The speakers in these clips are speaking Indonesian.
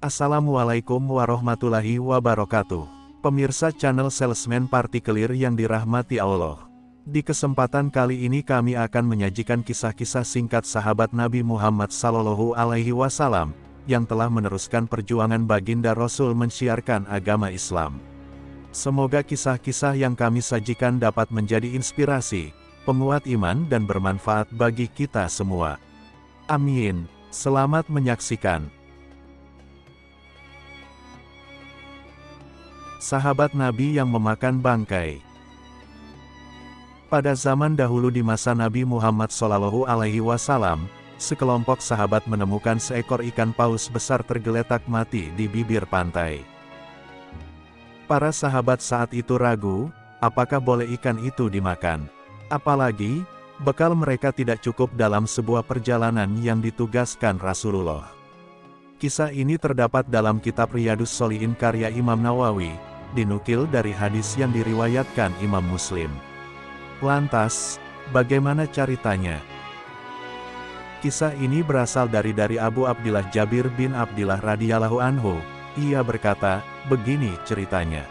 Assalamualaikum warahmatullahi wabarakatuh. Pemirsa channel Salesman Partikelir yang dirahmati Allah. Di kesempatan kali ini kami akan menyajikan kisah-kisah singkat sahabat Nabi Muhammad SAW yang telah meneruskan perjuangan baginda Rasul mensiarkan agama Islam. Semoga kisah-kisah yang kami sajikan dapat menjadi inspirasi, penguat iman dan bermanfaat bagi kita semua. Amin. Selamat menyaksikan. Sahabat Nabi yang memakan bangkai. Pada zaman dahulu di masa Nabi Muhammad SAW, sekelompok sahabat menemukan seekor ikan paus besar tergeletak mati di bibir pantai. Para sahabat saat itu ragu, apakah boleh ikan itu dimakan. Apalagi, bekal mereka tidak cukup dalam sebuah perjalanan yang ditugaskan Rasulullah. Kisah ini terdapat dalam kitab Riyadhus Shalihin karya Imam Nawawi, dinukil dari hadis yang diriwayatkan Imam Muslim. Lantas, bagaimana ceritanya? Kisah ini berasal dari Abu Abdillah Jabir bin Abdillah radhiyallahu anhu. Ia berkata, begini ceritanya.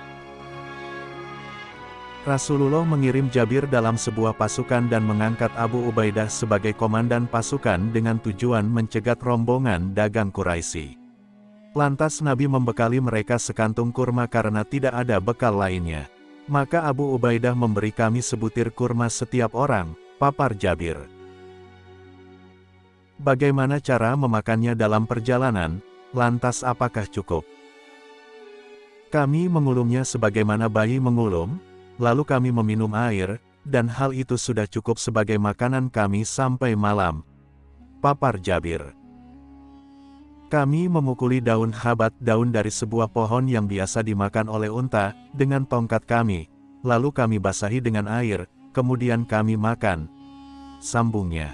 Rasulullah mengirim Jabir dalam sebuah pasukan dan mengangkat Abu Ubaidah sebagai komandan pasukan dengan tujuan mencegat rombongan dagang Quraisy. Lantas Nabi membekali mereka sekantung kurma karena tidak ada bekal lainnya. Maka Abu Ubaidah memberi kami sebutir kurma setiap orang, papar Jabir. Bagaimana cara memakannya dalam perjalanan, lantas apakah cukup? Kami mengulumnya sebagaimana bayi mengulum, lalu kami meminum air, dan hal itu sudah cukup sebagai makanan kami sampai malam. Papar Jabir. Kami memukuli daun habat, daun dari sebuah pohon yang biasa dimakan oleh unta, dengan tongkat kami, lalu kami basahi dengan air, kemudian kami makan. Sambungnya.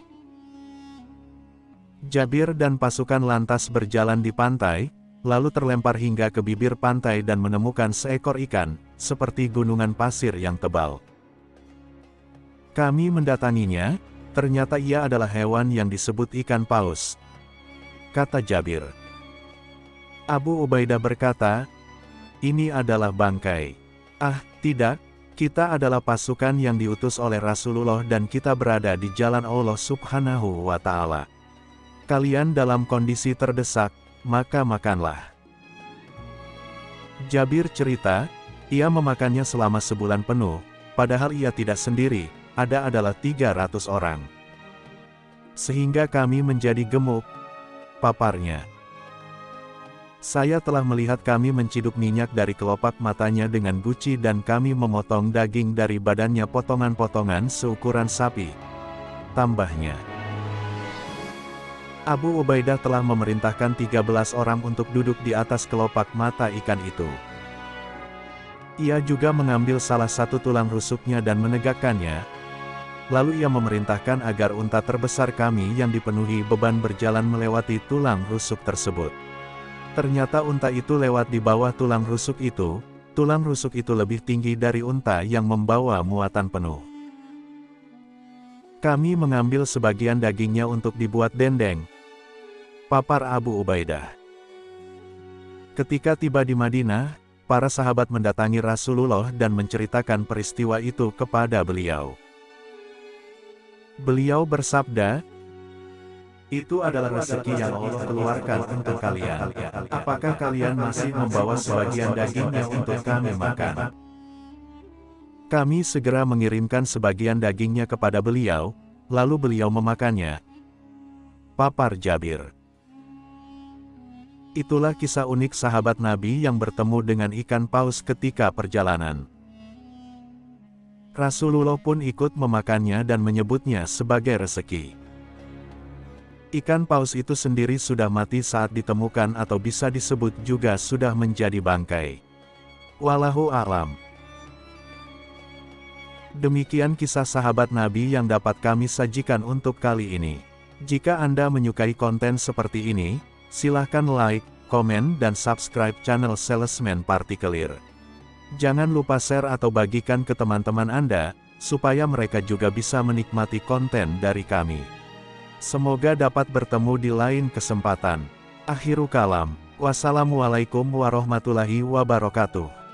Jabir dan pasukan lantas berjalan di pantai, lalu terlempar hingga ke bibir pantai dan menemukan seekor ikan, seperti gunungan pasir yang tebal. Kami mendatanginya, ternyata ia adalah hewan yang disebut ikan paus. Kata Jabir. Abu Ubaidah berkata, ini adalah bangkai. Ah, tidak, kita adalah pasukan yang diutus oleh Rasulullah dan kita berada di jalan Allah Subhanahu wa Ta'ala. Kalian dalam kondisi terdesak, maka makanlah. Jabir cerita, ia memakannya selama sebulan penuh, padahal ia tidak sendiri, adalah 300 orang. Sehingga kami menjadi gemuk, paparnya. Saya telah melihat kami menciduk minyak dari kelopak matanya dengan guci dan kami memotong daging dari badannya potongan-potongan seukuran sapi. Tambahnya. Abu Ubaidah telah memerintahkan 13 orang untuk duduk di atas kelopak mata ikan itu. Ia juga mengambil salah satu tulang rusuknya dan menegakkannya. Lalu ia memerintahkan agar unta terbesar kami yang dipenuhi beban berjalan melewati tulang rusuk tersebut. Ternyata unta itu lewat di bawah tulang rusuk itu lebih tinggi dari unta yang membawa muatan penuh. Kami mengambil sebagian dagingnya untuk dibuat dendeng. Papar Abu Ubaidah. Ketika tiba di Madinah, para sahabat mendatangi Rasulullah dan menceritakan peristiwa itu kepada beliau. Beliau bersabda, itu adalah rezeki yang Allah keluarkan untuk kalian. Apakah kalian masih membawa sebagian dagingnya untuk kami makan? Kami segera mengirimkan sebagian dagingnya kepada beliau, lalu beliau memakannya. Papar Jabir. Itulah kisah unik sahabat Nabi yang bertemu dengan ikan paus ketika perjalanan. Rasulullah pun ikut memakannya dan menyebutnya sebagai rezeki. Ikan paus itu sendiri sudah mati saat ditemukan atau bisa disebut juga sudah menjadi bangkai. Wallahu a'lam. Demikian kisah sahabat Nabi yang dapat kami sajikan untuk kali ini. Jika Anda menyukai konten seperti ini, silahkan like, komen dan subscribe channel Salesman Partikelir. Jangan lupa share atau bagikan ke teman-teman Anda, supaya mereka juga bisa menikmati konten dari kami. Semoga dapat bertemu di lain kesempatan. Akhirul kalam. Wassalamualaikum warahmatullahi wabarakatuh.